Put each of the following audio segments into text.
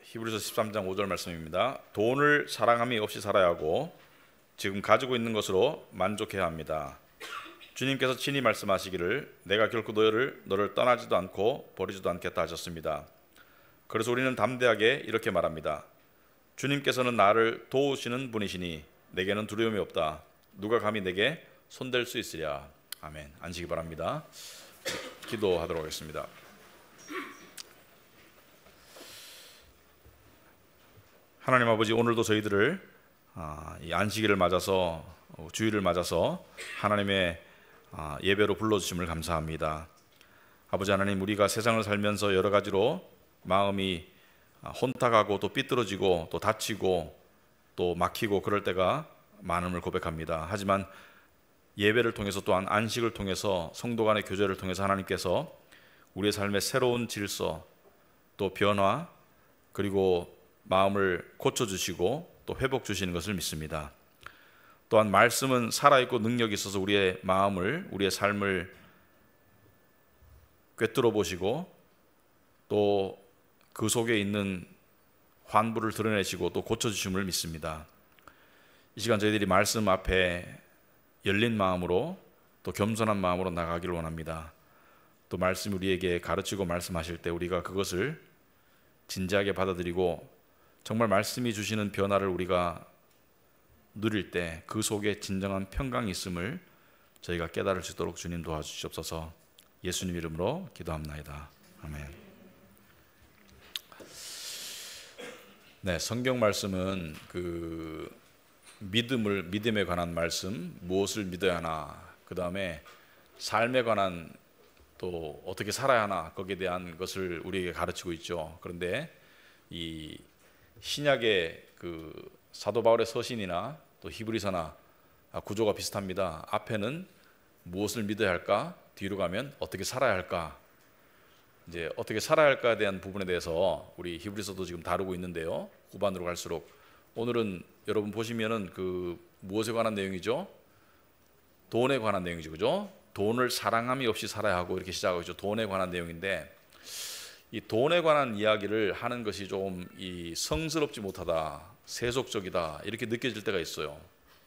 히브리서 13장 5절 말씀입니다. 돈을 사랑함이 없이 살아야 하고 지금 가지고 있는 것으로 만족해야 합니다. 주님께서 친히 말씀하시기를 내가 결코 너를 떠나지도 않고 버리지도 않겠다 하셨습니다. 그래서 우리는 담대하게 이렇게 말합니다. 주님께서는 나를 도우시는 분이시니 내게는 두려움이 없다. 누가 감히 내게 손댈 수 있으랴. 아멘. 앉으시기 바랍니다. 기도하도록 하겠습니다. 하나님 아버지, 오늘도 저희들을 이 안식일을 맞아서 주일을 맞아서 하나님의 예배로 불러주심을 감사합니다. 아버지 하나님, 우리가 세상을 살면서 여러 가지로 마음이 혼탁하고 또 삐뚤어지고 또 다치고 또 막히고 그럴 때가 많음을 고백합니다. 하지만 예배를 통해서 또한 안식을 통해서 성도 간의 교제를 통해서 하나님께서 우리의 삶의 새로운 질서 또 변화 그리고 마음을 고쳐주시고 또 회복 주시는 것을 믿습니다. 또한 말씀은 살아있고 능력이 있어서 우리의 마음을 우리의 삶을 꿰뚫어 보시고 또 그 속에 있는 환부를 드러내시고 또 고쳐주심을 믿습니다. 이 시간 저희들이 말씀 앞에 열린 마음으로 또 겸손한 마음으로 나가기를 원합니다. 또 말씀이 우리에게 가르치고 말씀하실 때 우리가 그것을 진지하게 받아들이고 정말 말씀이 주시는 변화를 우리가 누릴 때 그 속에 진정한 평강이 있음을 저희가 깨달을 수 있도록 주님 도와주시옵소서. 예수님 이름으로 기도합나이다. 아멘. 네, 성경 말씀은 믿음에 관한 말씀, 무엇을 믿어야 하나, 그 다음에 삶에 관한 또 어떻게 살아야 하나, 거기에 대한 것을 우리에게 가르치고 있죠. 그런데 이 신약의 사도 바울의 서신이나 또 히브리서나 구조가 비슷합니다. 앞에는 무엇을 믿어야 할까, 뒤로 가면 어떻게 살아야 할까. 이제 어떻게 살아야 할까에 대한 부분에 대해서 우리 히브리서도 지금 다루고 있는데요. 후반으로 갈수록 오늘은 여러분 보시면은 무엇에 관한 내용이죠? 돈에 관한 내용이죠, 그죠? 돈을 사랑함이 없이 살아야 하고 이렇게 시작하고 있죠. 돈에 관한 내용인데 이 돈에 관한 이야기를 하는 것이 좀 성스럽지 못하다, 세속적이다 이렇게 느껴질 때가 있어요.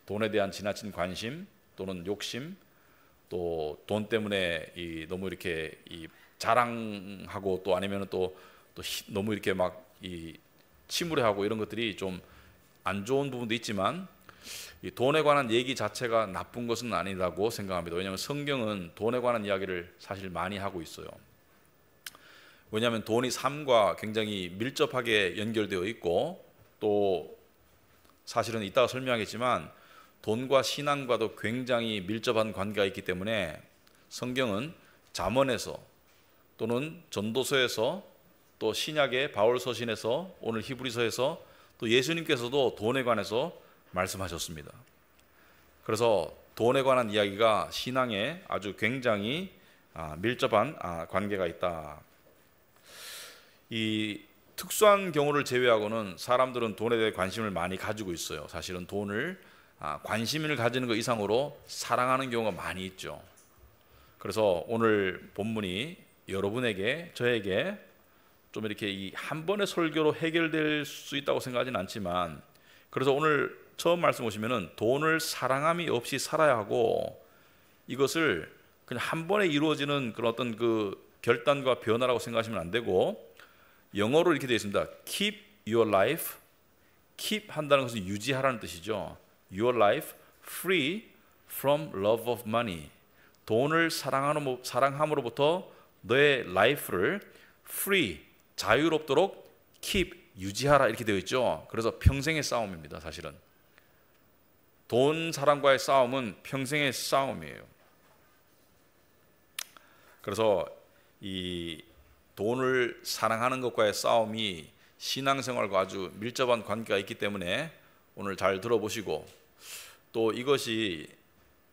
돈에 대한 지나친 관심 또는 욕심, 또 돈 때문에 너무 이렇게 자랑하고 또 아니면 또 너무 이렇게 막 침울해하고 이런 것들이 좀 안 좋은 부분도 있지만 이 돈에 관한 얘기 자체가 나쁜 것은 아니라고 생각합니다. 왜냐하면 성경은 돈에 관한 이야기를 사실 많이 하고 있어요. 왜냐하면 돈이 삶과 굉장히 밀접하게 연결되어 있고 또 사실은 이따가 설명하겠지만 돈과 신앙과도 굉장히 밀접한 관계가 있기 때문에 성경은 잠언에서 또는 전도서에서 또 신약의 바울 서신에서 오늘 히브리서에서 또 예수님께서도 돈에 관해서 말씀하셨습니다. 그래서 돈에 관한 이야기가 신앙에 아주 굉장히 밀접한 관계가 있다. 이 특수한 경우를 제외하고는 사람들은 돈에 대해 관심을 많이 가지고 있어요. 사실은 돈을 관심을 가지는 것 이상으로 사랑하는 경우가 많이 있죠. 그래서 오늘 본문이 여러분에게 저에게 좀 이렇게 한 번의 설교로 해결될 수 있다고 생각하지는 않지만 그래서 오늘 처음 말씀 보시면은 돈을 사랑함이 없이 살아야 하고 이것을 그냥 한 번에 이루어지는 그런 어떤 결단과 변화라고 생각하시면 안 되고 영어로 이렇게 되어 있습니다. Keep your life. Keep 한다는 것은 유지하라는 뜻이죠. Your life free from love of money. 돈을 사랑함으로부터 너의 life를 free, 자유롭도록 keep, 유지하라 이렇게 되어 있죠. 그래서 평생의 싸움입니다. 사실은 돈 사랑과의 싸움은 평생의 싸움이에요. 그래서 이 돈을 사랑하는 것과의 싸움이 신앙생활과 아주 밀접한 관계가 있기 때문에 오늘 잘 들어보시고 또 이것이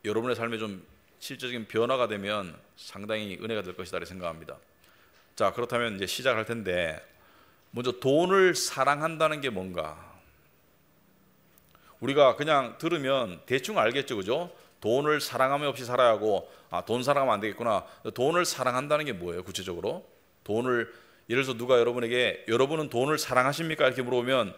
여러분의 삶에 좀 실질적인 변화가 되면 상당히 은혜가 될 것이다 생각합니다. 자, 그렇다면 이제 시작할 텐데 먼저 돈을 사랑한다는 게 뭔가? 우리가 그냥 들으면 대충 알겠죠, 그죠? 돈을 사랑함이 없이 살아야 하고 돈 사랑하면 안 되겠구나. 돈을 사랑한다는 게 뭐예요, 구체적으로? 돈을 예를 들어서 누가 여러분에게 여러분은 돈을 사랑하십니까? 이렇게 물어보면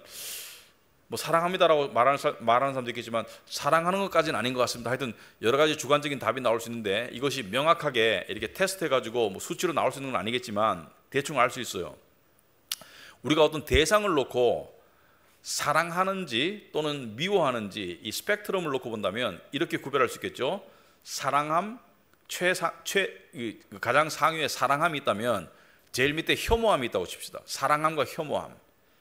뭐 사랑합니다라고 말하는 사람도 있겠지만 사랑하는 것까지는 아닌 것 같습니다. 하여튼 여러 가지 주관적인 답이 나올 수 있는데 이것이 명확하게 이렇게 테스트해가지고 뭐 수치로 나올 수 있는 건 아니겠지만 대충 알 수 있어요. 우리가 어떤 대상을 놓고 사랑하는지 또는 미워하는지 이 스펙트럼을 놓고 본다면 이렇게 구별할 수 있겠죠. 사랑함, 가장 상위에 사랑함이 있다면 제일 밑에 혐오함이 있다고 칩시다. 사랑함과 혐오함.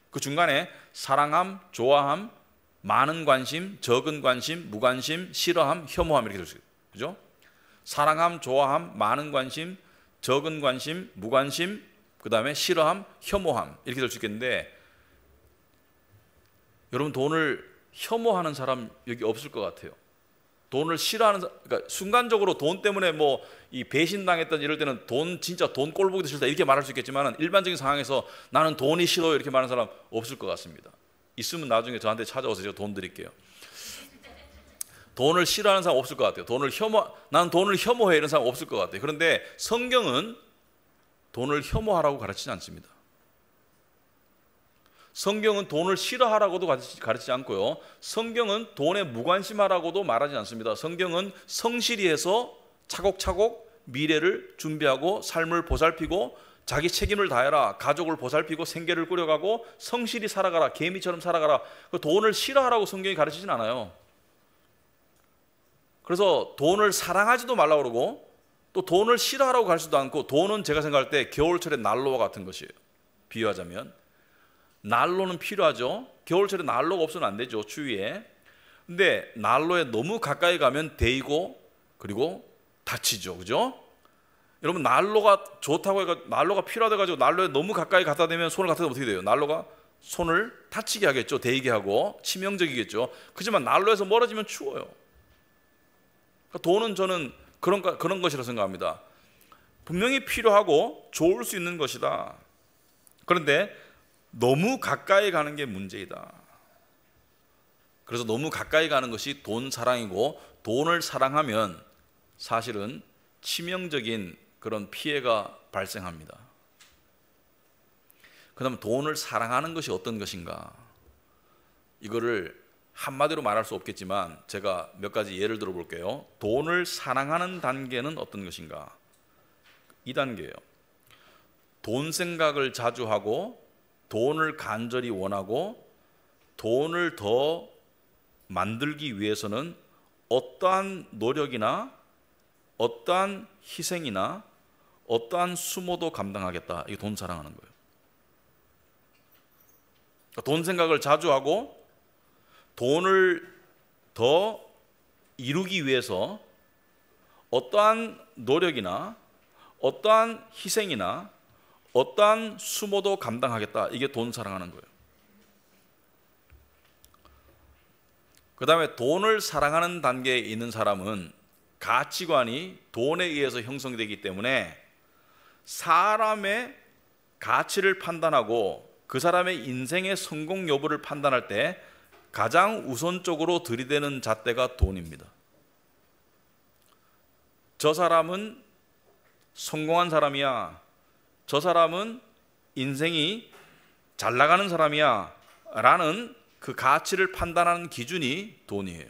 그 중간에 사랑함, 좋아함, 많은 관심, 적은 관심, 무관심, 싫어함, 혐오함 이렇게 될 수 있어요. 그죠? 사랑함, 좋아함, 많은 관심, 적은 관심, 무관심, 그 다음에 싫어함, 혐오함 이렇게 될 수 있겠는데 여러분 돈을 혐오하는 사람 여기 없을 것 같아요. 돈을 싫어하는 그러니까 순간적으로 돈 때문에 뭐 이 배신당했던 이럴 때는 돈 진짜 돈 꼴보기도 싫다 이렇게 말할 수 있겠지만 일반적인 상황에서 나는 돈이 싫어요 이렇게 말하는 사람 없을 것 같습니다. 있으면 나중에 저한테 찾아오세요. 제가 돈 드릴게요. 돈을 싫어하는 사람 없을 것 같아요. 나는 돈을 혐오해 이런 사람 없을 것 같아요. 그런데 성경은 돈을 혐오하라고 가르치지 않습니다. 성경은 돈을 싫어하라고도 가르치지 않고요. 성경은 돈에 무관심하라고도 말하지 않습니다. 성경은 성실히 해서 차곡차곡 미래를 준비하고 삶을 보살피고 자기 책임을 다해라. 가족을 보살피고 생계를 꾸려가고 성실히 살아가라. 개미처럼 살아가라. 그 돈을 싫어하라고 성경이 가르치진 않아요. 그래서 돈을 사랑하지도 말라고 그러고 또 돈을 싫어하라고 가르치지도 않고 돈은 제가 생각할 때 겨울철의 난로와 같은 것이에요. 비유하자면 난로는 필요하죠. 겨울철에 난로가 없으면 안 되죠. 추위에. 근데 난로에 너무 가까이 가면 데이고 그리고 다치죠. 그죠? 여러분 난로가 좋다고 해가지고 난로가 필요하다 가지고 난로에 너무 가까이 갖다 대면 손을 갖다 대면 어떻게 돼요? 난로가 손을 다치게 하겠죠. 데이게 하고 치명적이겠죠. 그렇지만 난로에서 멀어지면 추워요. 그러니까 돈은 저는 그런 것이라 생각합니다. 분명히 필요하고 좋을 수 있는 것이다. 그런데 너무 가까이 가는 게 문제이다. 그래서 너무 가까이 가는 것이 돈 사랑이고 돈을 사랑하면 사실은 치명적인 그런 피해가 발생합니다. 그다음 돈을 사랑하는 것이 어떤 것인가? 이거를 한마디로 말할 수 없겠지만 제가 몇 가지 예를 들어 볼게요. 돈을 사랑하는 단계는 어떤 것인가? 2단계예요. 돈 생각을 자주 하고 돈을 간절히 원하고 돈을 더 만들기 위해서는 어떠한 노력이나 어떠한 희생이나 어떠한 수모도 감당하겠다. 이게 돈 사랑하는 거예요. 돈 생각을 자주 하고 돈을 더 이루기 위해서 어떠한 노력이나 어떠한 희생이나 어떠한 수모도 감당하겠다. 이게 돈 사랑하는 거예요. 그 다음에 돈을 사랑하는 단계에 있는 사람은 가치관이 돈에 의해서 형성되기 때문에 사람의 가치를 판단하고 그 사람의 인생의 성공 여부를 판단할 때 가장 우선적으로 들이대는 잣대가 돈입니다. 저 사람은 성공한 사람이야. 저 사람은 인생이 잘 나가는 사람이야 라는 그 가치를 판단하는 기준이 돈이에요.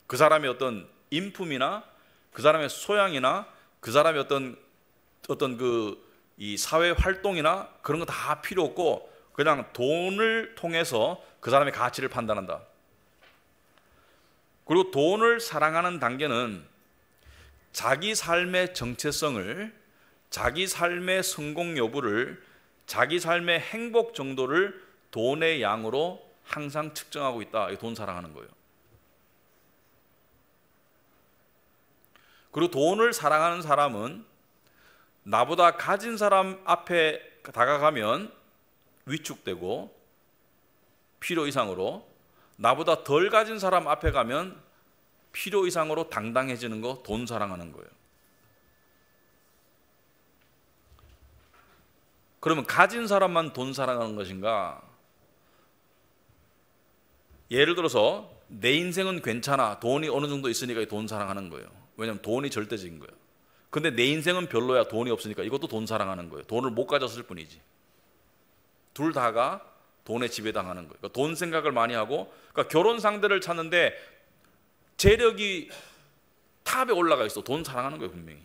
그 사람의 어떤 인품이나 그 사람의 소양이나 그 사람의 어떤 이 사회 활동이나 그런 거 다 필요 없고 그냥 돈을 통해서 그 사람의 가치를 판단한다. 그리고 돈을 사랑하는 단계는 자기 삶의 정체성을, 자기 삶의 성공 여부를, 자기 삶의 행복 정도를 돈의 양으로 항상 측정하고 있다. 이게 돈 사랑하는 거예요. 그리고 돈을 사랑하는 사람은 나보다 가진 사람 앞에 다가가면 위축되고 필요 이상으로, 나보다 덜 가진 사람 앞에 가면 필요 이상으로 당당해지는 거 돈 사랑하는 거예요. 그러면 가진 사람만 돈 사랑하는 것인가? 예를 들어서 내 인생은 괜찮아. 돈이 어느 정도 있으니까 돈 사랑하는 거예요. 왜냐하면 돈이 절대적인 거예요. 근데 내 인생은 별로야. 돈이 없으니까. 이것도 돈 사랑하는 거예요. 돈을 못 가졌을 뿐이지. 둘 다가 돈에 지배당하는 거예요. 그러니까 돈 생각을 많이 하고, 그러니까 결혼 상대를 찾는데 재력이 탑에 올라가 있어. 돈 사랑하는 거예요, 분명히.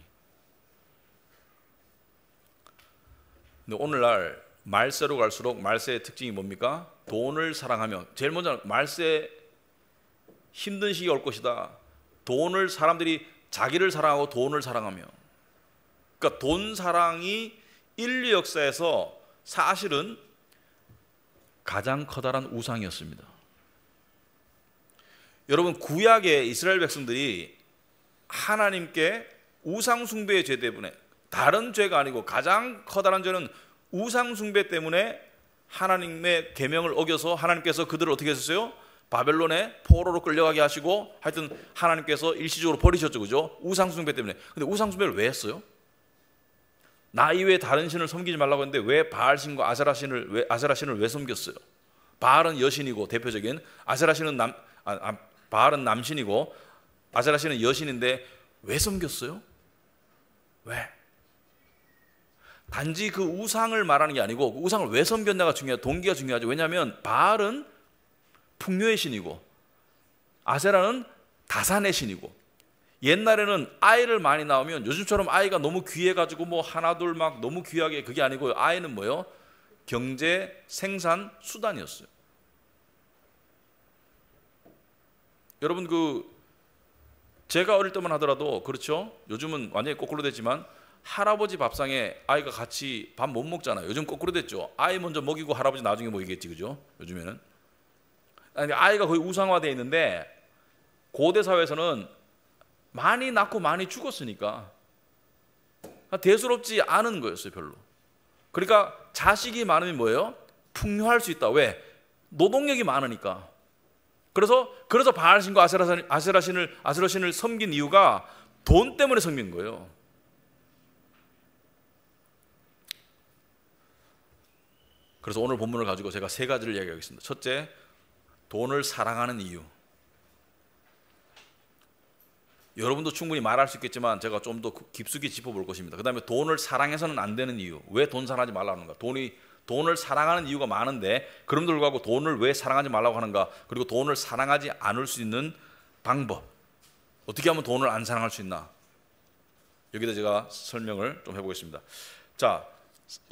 근데 오늘날 말세로 갈수록 말세의 특징이 뭡니까? 돈을 사랑하며, 제일 먼저 말세 힘든 시기가 올 것이다. 돈을, 사람들이 자기를 사랑하고 돈을 사랑하며, 그러니까 돈 사랑이 인류 역사에서 사실은 가장 커다란 우상이었습니다. 여러분, 구약의 이스라엘 백성들이 하나님께 우상 숭배의 죄 때문에, 다른 죄가 아니고 가장 커다란 죄는 우상 숭배 때문에 하나님의 계명을 어겨서 하나님께서 그들을 어떻게 했었어요? 바벨론에 포로로 끌려가게 하시고, 하여튼 하나님께서 일시적으로 버리셨죠, 그죠? 우상 숭배 때문에. 근데 우상 숭배를 왜 했어요? 나 이외에 다른 신을 섬기지 말라고 했는데 왜 바알신과 아세라신을 왜 섬겼어요? 바알은 여신이고 대표적인, 아세라신은 바알은 남신이고 아세라신은 여신인데 왜 섬겼어요? 왜? 단지 그 우상을 말하는 게 아니고 그 우상을 왜 섬겼냐가 중요해요. 동기가 중요하죠. 왜냐하면 바알은 풍요의 신이고 아세라는 다산의 신이고, 옛날에는 아이를 많이 낳으면 요즘처럼 아이가 너무 귀해가지고 뭐 하나 둘 막 너무 귀하게, 그게 아니고요. 아이는 뭐예요? 경제 생산 수단이었어요. 여러분, 제가 어릴 때만 하더라도, 그렇죠? 요즘은 완전히 거꾸로 됐지만 할아버지 밥상에 아이가 같이 밥 못 먹잖아요. 요즘 거꾸로 됐죠. 아이 먼저 먹이고 할아버지 나중에 먹이겠지, 그죠? 요즘에는. 아니, 아이가 거의 우상화되어 있는데, 고대 사회에서는 많이 낳고 많이 죽었으니까 대수롭지 않은 거였어요, 별로. 그러니까 자식이 많으면 뭐예요? 풍요할 수 있다. 왜? 노동력이 많으니까. 그래서 바알신과 아세라신을 섬긴 이유가 돈 때문에 섬긴 거예요. 그래서 오늘 본문을 가지고 제가 세 가지를 이야기하겠습니다. 첫째, 돈을 사랑하는 이유. 여러분도 충분히 말할 수 있겠지만 제가 좀 더 깊숙이 짚어볼 것입니다. 그 다음에 돈을 사랑해서는 안 되는 이유. 왜 돈 사랑하지 말라고 하는가? 돈을 사랑하는 이유가 많은데 그럼에도 불구하고 돈을 왜 사랑하지 말라고 하는가? 그리고 돈을 사랑하지 않을 수 있는 방법. 어떻게 하면 돈을 안 사랑할 수 있나? 여기다 제가 설명을 좀 해보겠습니다. 자,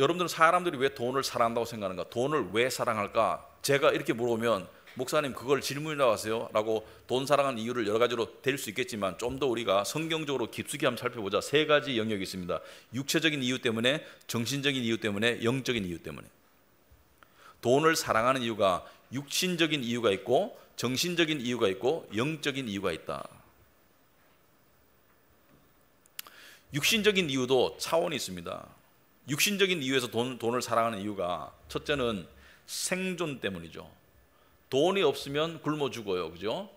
여러분들은 사람들이 왜 돈을 사랑한다고 생각하는가? 돈을 왜 사랑할까? 제가 이렇게 물어보면, 목사님 그걸 질문이라고 하세요? 라고 돈 사랑하는 이유를 여러 가지로 될 수 있겠지만, 좀 더 우리가 성경적으로 깊숙이 한번 살펴보자. 세 가지 영역이 있습니다. 육체적인 이유 때문에, 정신적인 이유 때문에, 영적인 이유 때문에. 돈을 사랑하는 이유가 육신적인 이유가 있고, 정신적인 이유가 있고, 영적인 이유가 있다. 육신적인 이유도 차원이 있습니다. 육신적인 이유에서 돈을 사랑하는 이유가, 첫째는 생존 때문이죠. 돈이 없으면 굶어 죽어요, 그죠?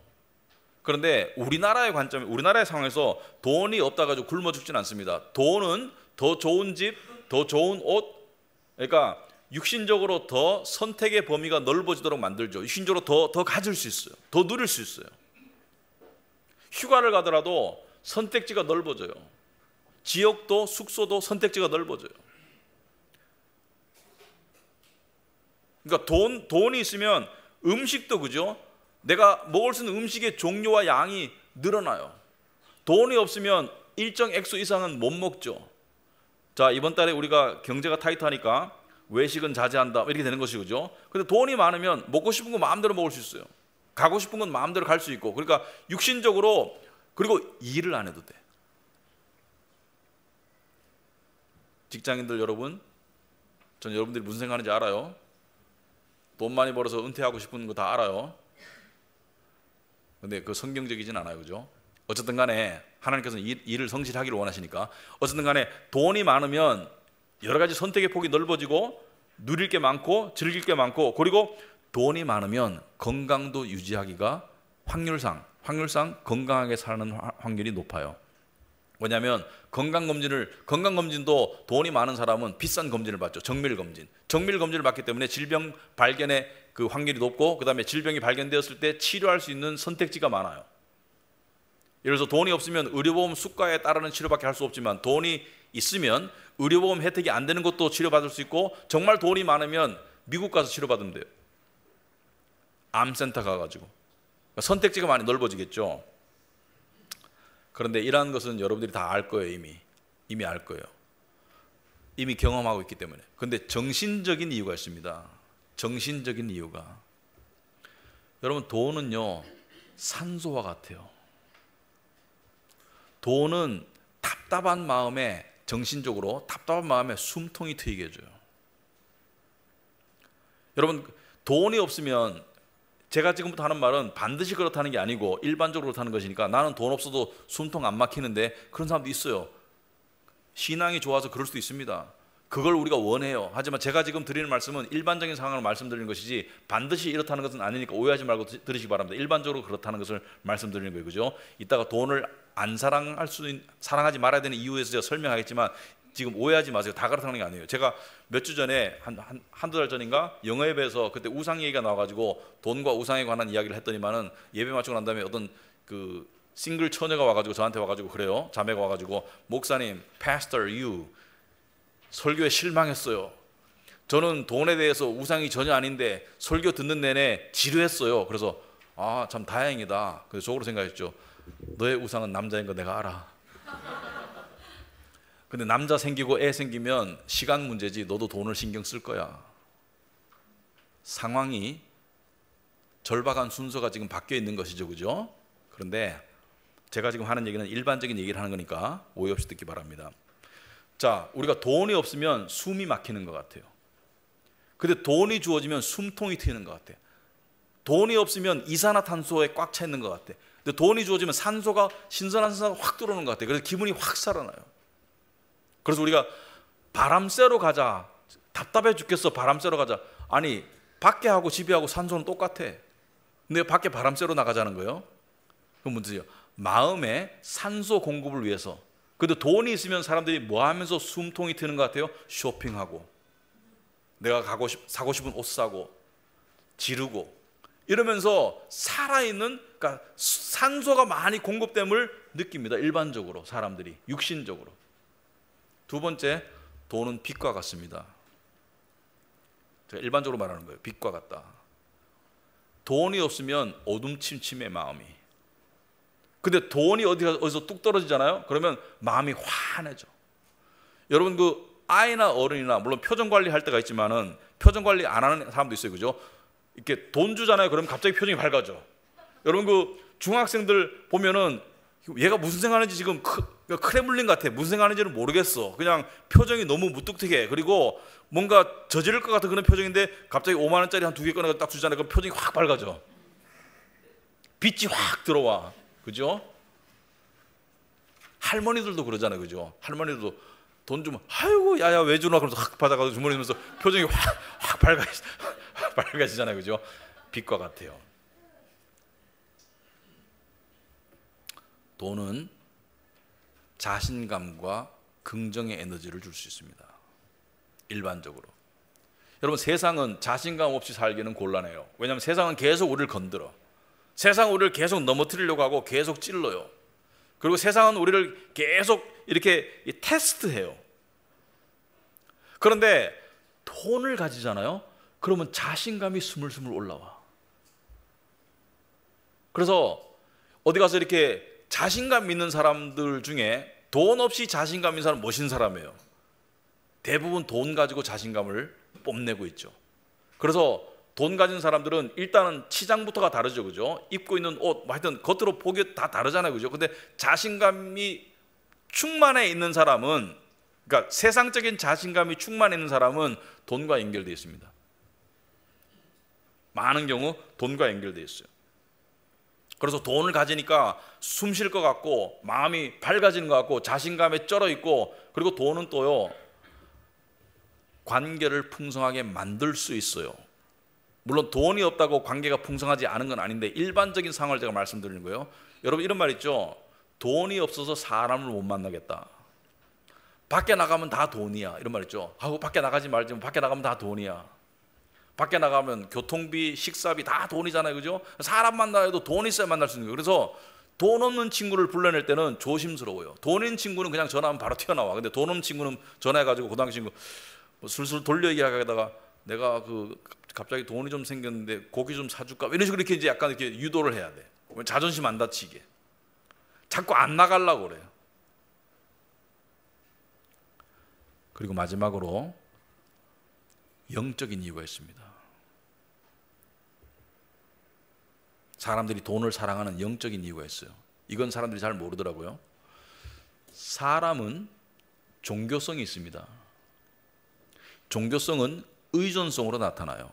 그런데 우리나라의 관점, 우리나라의 상황에서 돈이 없다 가지고 굶어 죽진 않습니다. 돈은 더 좋은 집, 더 좋은 옷, 그러니까 육신적으로 더 선택의 범위가 넓어지도록 만들죠. 육신적으로 더 가질 수 있어요. 더 누릴 수 있어요. 휴가를 가더라도 선택지가 넓어져요. 지역도 숙소도 선택지가 넓어져요. 그러니까 돈이 있으면 음식도, 그죠? 내가 먹을 수 있는 음식의 종류와 양이 늘어나요. 돈이 없으면 일정 액수 이상은 못 먹죠. 자, 이번 달에 우리가 경제가 타이트하니까 외식은 자제한다, 이렇게 되는 것이죠, 그죠? 근데 돈이 많으면 먹고 싶은 거 마음대로 먹을 수 있어요. 가고 싶은 건 마음대로 갈 수 있고, 그러니까 육신적으로, 그리고 일을 안 해도 돼. 직장인들 여러분, 전 여러분들이 무슨 생각하는지 알아요. 돈 많이 벌어서 은퇴하고 싶은 거 다 알아요. 근데 그 성경적이진 않아요, 그죠? 어쨌든 간에 하나님께서는 일을 성실하기를 원하시니까, 어쨌든 간에 돈이 많으면 여러 가지 선택의 폭이 넓어지고 누릴 게 많고 즐길 게 많고, 그리고 돈이 많으면 건강도 유지하기가 확률상 건강하게 사는 확률이 높아요. 뭐냐면 건강검진도 돈이 많은 사람은 비싼 검진을 받죠. 정밀검진을 받기 때문에 질병 발견의 그 확률이 높고, 그 다음에 질병이 발견되었을 때 치료할 수 있는 선택지가 많아요. 예를 들어서 돈이 없으면 의료보험 수가에 따르는 치료밖에 할 수 없지만, 돈이 있으면 의료보험 혜택이 안 되는 것도 치료받을 수 있고, 정말 돈이 많으면 미국 가서 치료받으면 돼요. 암센터 가가지고. 그러니까 선택지가 많이 넓어지겠죠. 그런데 이러한 것은 여러분들이 다 알 거예요. 이미 알 거예요. 이미 경험하고 있기 때문에. 그런데 정신적인 이유가 있습니다. 정신적인 이유가, 여러분, 돈은요 산소와 같아요. 돈은 답답한 마음에, 정신적으로 답답한 마음에 숨통이 트이게 해줘요. 여러분, 돈이 없으면, 제가 지금부터 하는 말은 반드시 그렇다는 게 아니고 일반적으로 그렇다는 것이니까, 나는 돈 없어도 숨통 안 막히는데, 그런 사람도 있어요. 신앙이 좋아서 그럴 수도 있습니다. 그걸 우리가 원해요. 하지만 제가 지금 드리는 말씀은 일반적인 상황을 말씀드리는 것이지, 반드시 이렇다는 것은 아니니까 오해하지 말고 들으시기 바랍니다. 일반적으로 그렇다는 것을 말씀드리는 거예요. 그죠? 이따가 돈을 안 사랑하지 말아야 되는 이유에서 제가 설명하겠지만, 지금 오해하지 마세요. 다 그렇다는 게 아니에요. 제가 몇 주 전에 한두 달 전인가 영어예배에서 그때 우상 얘기가 나와가지고 돈과 우상에 관한 이야기를 했더니만은, 예배 마치고 난 다음에 어떤 그 싱글 처녀가 와가지고 저한테 와가지고 그래요. 자매가 와가지고, 목사님, Pastor you 설교에 실망했어요. 저는 돈에 대해서 우상이 전혀 아닌데 설교 듣는 내내 지루했어요. 그래서 참 다행이다. 그래서 속으로 생각했죠. 너의 우상은 남자인 거 내가 알아. 근데 남자 생기고 애 생기면 시간 문제지, 너도 돈을 신경 쓸 거야. 상황이 절박한 순서가 지금 바뀌어 있는 것이죠. 그죠? 그런데 제가 지금 하는 얘기는 일반적인 얘기를 하는 거니까 오해 없이 듣기 바랍니다. 자, 우리가 돈이 없으면 숨이 막히는 것 같아요. 근데 돈이 주어지면 숨통이 트이는 것 같아요. 돈이 없으면 이산화탄소에 꽉 차 있는 것 같아요. 근데 돈이 주어지면 신선한 산소가 확 들어오는 것 같아요. 그래서 기분이 확 살아나요. 그래서 우리가 바람 쐬러 가자. 답답해 죽겠어. 바람 쐬러 가자. 아니, 밖에 하고 집에 하고 산소는 똑같아. 근데 밖에 바람 쐬러 나가자는 거예요. 그럼 문제죠. 마음의 산소 공급을 위해서. 근데 돈이 있으면 사람들이 뭐 하면서 숨통이 트는 것 같아요? 쇼핑하고, 내가 사고 싶은 옷 사고, 지르고, 이러면서 살아있는, 그러니까 산소가 많이 공급됨을 느낍니다. 일반적으로 사람들이, 육신적으로. 두 번째, 돈은 빛과 같습니다. 제가 일반적으로 말하는 거예요. 빛과 같다. 돈이 없으면 어둠침침해, 마음이. 근데 돈이 어디서 뚝 떨어지잖아요. 그러면 마음이 환해져. 여러분, 그 아이나 어른이나, 물론 표정 관리할 때가 있지만은 표정 관리 안 하는 사람도 있어요. 그죠? 이렇게 돈 주잖아요. 그러면 갑자기 표정이 밝아져. 여러분, 그 중학생들 보면은 얘가 무슨 생각하는지 지금 크레물린 같아. 무슨 생각하는지를 모르겠어. 그냥 표정이 너무 무뚝뚝해. 그리고 뭔가 저지를 것 같은 그런 표정인데 갑자기 5만 원짜리 한 2개 꺼내서 딱 주잖아요. 그럼 표정이 확 밝아져. 빛이 확 들어와. 그죠? 할머니들도 그러잖아요. 그죠? 할머니들도 돈 주면 아이고 야야 왜 주나 그러면서 확 받아가지고 주머니 주면서 표정이 확 밝아지잖아요. 그죠? 빛과 같아요. 돈은 자신감과 긍정의 에너지를 줄 수 있습니다. 일반적으로. 여러분, 세상은 자신감 없이 살기는 곤란해요. 왜냐하면 세상은 계속 우리를 건드려. 세상은 우리를 계속 넘어뜨리려고 하고 계속 찔러요. 그리고 세상은 우리를 계속 이렇게 테스트해요. 그런데 돈을 가지잖아요. 그러면 자신감이 스물스물 올라와. 그래서 어디 가서 이렇게 자신감 있는 사람들 중에 돈 없이 자신감 있는 사람은 멋있는 사람이에요. 대부분 돈 가지고 자신감을 뽐내고 있죠. 그래서 돈 가진 사람들은 일단은 치장부터가 다르죠. 그죠? 입고 있는 옷, 하여튼 겉으로 보기 다 다르잖아요. 그죠? 근데 자신감이 충만해 있는 사람은, 그러니까 세상적인 자신감이 충만해 있는 사람은 돈과 연결되어 있습니다. 많은 경우 돈과 연결되어 있어요. 그래서 돈을 가지니까 숨 쉴 것 같고 마음이 밝아지는 것 같고 자신감에 쩔어 있고, 그리고 돈은 또요 관계를 풍성하게 만들 수 있어요. 물론 돈이 없다고 관계가 풍성하지 않은 건 아닌데 일반적인 상황을 제가 말씀드리는 거예요. 여러분, 이런 말 있죠. 돈이 없어서 사람을 못 만나겠다. 밖에 나가면 다 돈이야. 이런 말 있죠. 밖에 나가지 말지. 밖에 나가면 다 돈이야. 밖에 나가면 교통비, 식사비 다 돈이잖아요. 그죠? 사람 만나야 해도 돈 있어야 만날 수 있는 거예요. 그래서 돈 없는 친구를 불러낼 때는 조심스러워요. 돈 있는 친구는 그냥 전화하면 바로 튀어나와. 근데 돈 없는 친구는 전화해가지고 고등학교 친구 뭐 술술 돌려 얘기하다가 내가 갑자기 돈이 좀 생겼는데 고기 좀 사줄까? 이런 식으로 이렇게 이제 약간 이렇게 유도를 해야 돼. 자존심 안 다치게. 자꾸 안 나가려고 그래요. 그리고 마지막으로 영적인 이유가 있습니다. 사람들이 돈을 사랑하는 영적인 이유가 있어요. 이건 사람들이 잘 모르더라고요. 사람은 종교성이 있습니다. 종교성은 의존성으로 나타나요.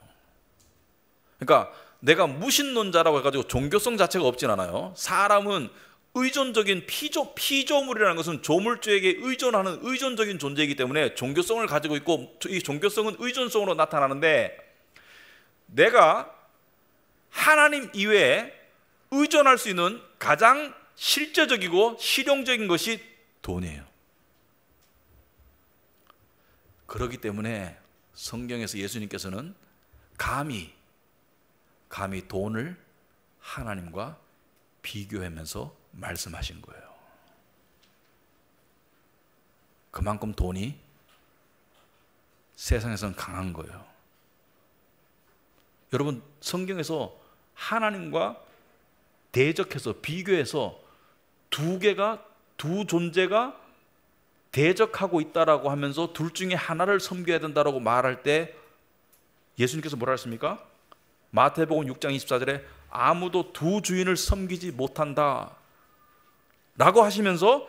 그러니까 내가 무신론자라고 해가지고 종교성 자체가 없진 않아요. 사람은 의존적인 피조물이라는 것은 조물주에게 의존하는 의존적인 존재이기 때문에 종교성을 가지고 있고, 이 종교성은 의존성으로 나타나는데, 내가 하나님 이외에 의존할 수 있는 가장 실제적이고 실용적인 것이 돈이에요. 그렇기 때문에 성경에서 예수님께서는 감히 돈을 하나님과 비교하면서 말씀하신 거예요. 그만큼 돈이 세상에서는 강한 거예요. 여러분, 성경에서 하나님과 대적해서 비교해서 두 존재가 대적하고 있다라고 하면서 둘 중에 하나를 섬겨야 된다라고 말할 때 예수님께서 뭐라 했습니까? 마태복음 6장 24절에 아무도 두 주인을 섬기지 못한다 라고 하시면서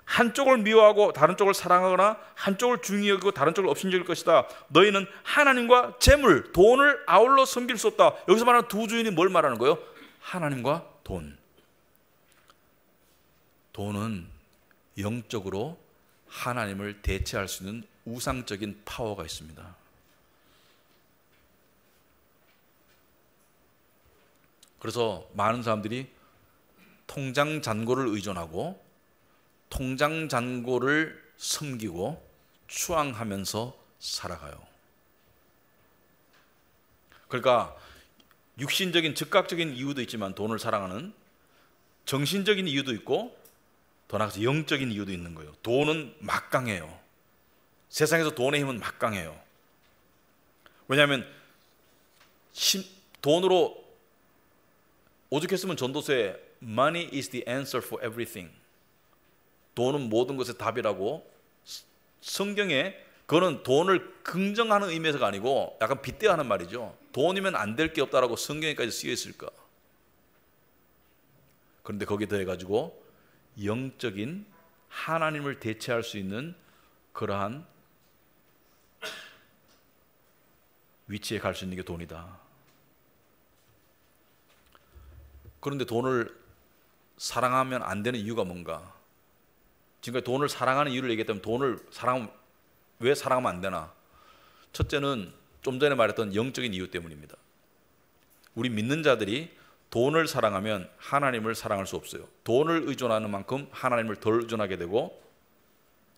한쪽을 미워하고 다른 쪽을 사랑하거나 한쪽을 중히 여기고 다른 쪽을 업신여길 것이다. 너희는 하나님과 재물, 돈을 아울러 섬길 수 없다. 여기서 말하는 두 주인이 뭘 말하는 거예요? 하나님과 돈. 돈은 영적으로 하나님을 대체할 수 있는 우상적인 파워가 있습니다. 그래서 많은 사람들이 통장 잔고를 의존하고 통장 잔고를 섬기고 추앙하면서 살아가요. 그러니까 육신적인 즉각적인 이유도 있지만 돈을 사랑하는 정신적인 이유도 있고 더 나아가서 영적인 이유도 있는 거예요. 돈은 막강해요. 세상에서 돈의 힘은 막강해요. 왜냐하면 돈으로 오죽했으면 전도서에 Money is the answer for everything. 돈은 모든 것의 답이라고. 성경에 그거는 돈을 긍정하는 의미에서가 아니고 약간 빗대어하는 말이죠. 돈이면 안 될 게 없다라고 성경에까지 쓰여 있을까? 그런데 거기에 더해가지고 영적인 하나님을 대체할 수 있는 그러한 위치에 갈 수 있는 게 돈이다. 그런데 돈을 사랑하면 안 되는 이유가 뭔가? 지금까지 돈을 사랑하는 이유를 얘기했다면 왜 사랑하면 안 되나? 첫째는 좀 전에 말했던 영적인 이유 때문입니다. 우리 믿는 자들이 돈을 사랑하면 하나님을 사랑할 수 없어요. 돈을 의존하는 만큼 하나님을 덜 의존하게 되고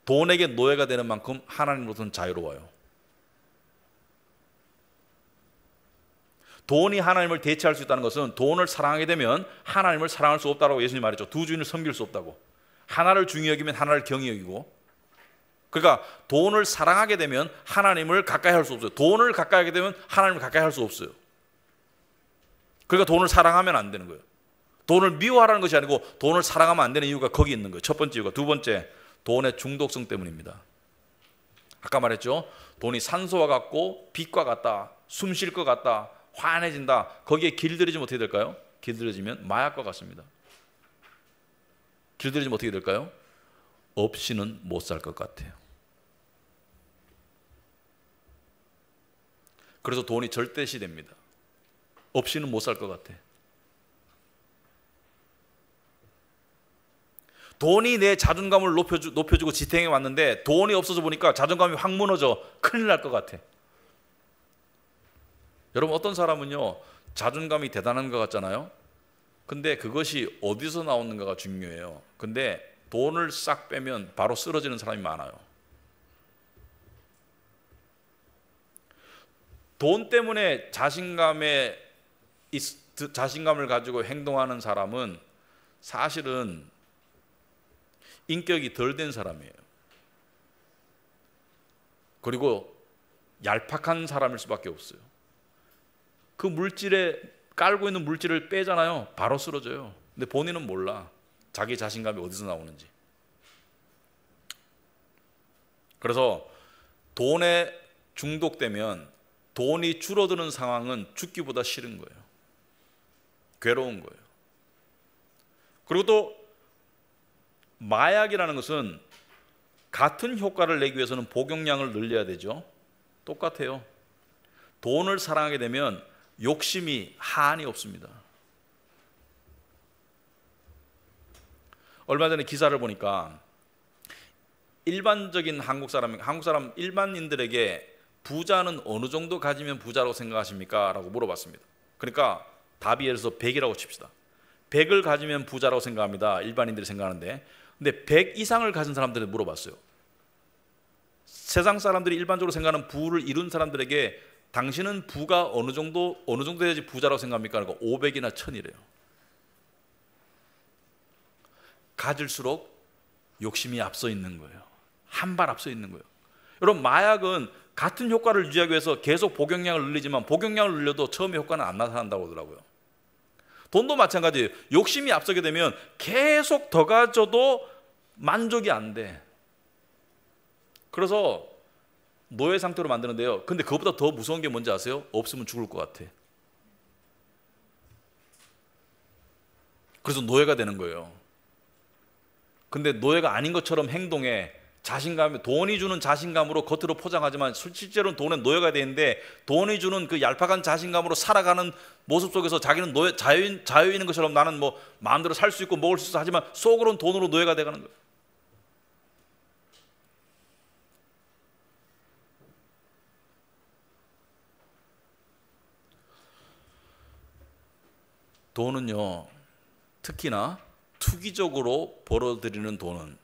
돈에게 노예가 되는 만큼 하나님으로서는 자유로워요. 돈이 하나님을 대체할 수 있다는 것은 돈을 사랑하게 되면 하나님을 사랑할 수 없다고 예수님이 말했죠. 두 주인을 섬길 수 없다고. 하나를 중히 여기면 하나를 경히 여기고. 그러니까 돈을 사랑하게 되면 하나님을 가까이 할 수 없어요. 돈을 가까이 하게 되면 하나님을 가까이 할 수 없어요. 그러니까 돈을 사랑하면 안 되는 거예요. 돈을 미워하라는 것이 아니고 돈을 사랑하면 안 되는 이유가 거기 있는 거예요. 첫 번째 이유가. 두 번째, 돈의 중독성 때문입니다. 아까 말했죠. 돈이 산소와 같고 빛과 같다. 숨 쉴 것 같다. 환해진다. 거기에 길들여지면 어떻게 될까요? 길들여지면 마약과 같습니다. 길들여지면 어떻게 될까요? 없이는 못 살 것 같아요. 그래서 돈이 절대시됩니다. 없이는 못 살 것 같아. 돈이 내 자존감을 높여주고 지탱해 왔는데 돈이 없어져 보니까 자존감이 확 무너져 큰일 날 것 같아. 여러분, 어떤 사람은요 자존감이 대단한 것 같잖아요. 근데 그것이 어디서 나오는가가 중요해요. 근데 돈을 싹 빼면 바로 쓰러지는 사람이 많아요. 돈 때문에 자신감을 가지고 행동하는 사람은 사실은 인격이 덜 된 사람이에요. 그리고 얄팍한 사람일 수밖에 없어요. 그 물질에 깔고 있는 물질을 빼잖아요. 바로 쓰러져요. 근데 본인은 몰라. 자기 자신감이 어디서 나오는지. 그래서 돈에 중독되면 돈이 줄어드는 상황은 죽기보다 싫은 거예요. 괴로운 거예요. 그리고 또 마약이라는 것은 같은 효과를 내기 위해서는 복용량을 늘려야 되죠. 똑같아요. 돈을 사랑하게 되면 욕심이 한이 없습니다. 얼마 전에 기사를 보니까 일반적인 한국 사람 일반인들에게 부자는 어느 정도 가지면 부자라고 생각하십니까? 라고 물어봤습니다. 그러니까 답이 예를 들어서 100이라고 칩시다. 100을 가지면 부자라고 생각합니다. 일반인들이 생각하는데, 근데 100 이상을 가진 사람들한테 물어봤어요. 세상 사람들이 일반적으로 생각하는 부를 이룬 사람들에게 당신은 부가 어느 정도 돼야지 부자라고 생각합니까? 그러니까 500이나 1000이래요. 가질수록 욕심이 앞서 있는 거예요. 한 발 앞서 있는 거예요. 여러분, 마약은 같은 효과를 유지하기 위해서 계속 복용량을 늘리지만 복용량을 늘려도 처음에 효과는 안 나타난다고 하더라고요. 돈도 마찬가지예요. 욕심이 앞서게 되면 계속 더 가져도 만족이 안 돼. 그래서 노예 상태로 만드는데요. 근데 그것보다 더 무서운 게 뭔지 아세요? 없으면 죽을 것 같아. 그래서 노예가 되는 거예요. 근데 노예가 아닌 것처럼 행동해. 자신감이, 돈이 주는 자신감으로 겉으로 포장하지만 실제로는 돈은 노예가 되는데, 돈이 주는 그 얄팍한 자신감으로 살아가는 모습 속에서 자기는 자유인인 것처럼 나는 뭐 마음대로 살 수 있고 먹을 수 있어 하지만 속으로는 돈으로 노예가 돼가는 거예요. 돈은요, 특히나 투기적으로 벌어들이는 돈은,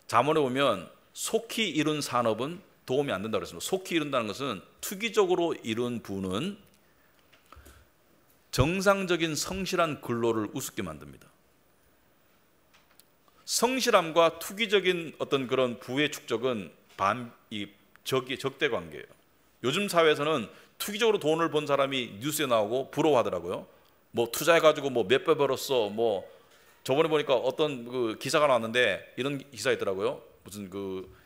잠언에 보면 속히 이룬 산업은 도움이 안 된다고 그랬습니다. 속히 이룬다는 것은 투기적으로 이룬 부는 정상적인 성실한 근로를 우습게 만듭니다. 성실함과 투기적인 어떤 그런 부의 축적은 적대 관계예요. 요즘 사회에서는 투기적으로 돈을 번 사람이 뉴스에 나오고 부러워하더라고요. 뭐 투자해가지고 뭐 몇 배 벌었어. 뭐 저번에 보니까 어떤 그 기사가 나왔는데 이런 기사 있더라고요. 무슨 그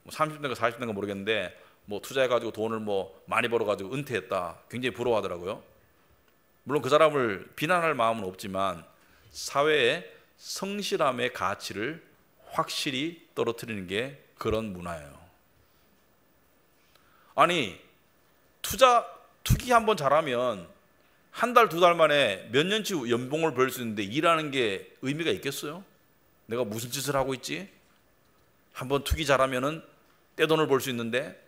30대인가 40대인가 모르겠는데 뭐 투자해가지고 돈을 뭐 많이 벌어가지고 은퇴했다. 굉장히 부러워하더라고요. 물론 그 사람을 비난할 마음은 없지만 사회의 성실함의 가치를 확실히 떨어뜨리는 게 그런 문화예요. 아니, 투기 한번 잘하면 한 달, 두 달 만에 몇 년치 연봉을 벌 수 있는데 일하는 게 의미가 있겠어요? 내가 무슨 짓을 하고 있지? 한번 투기 잘하면은 떼돈을 벌 수 있는데,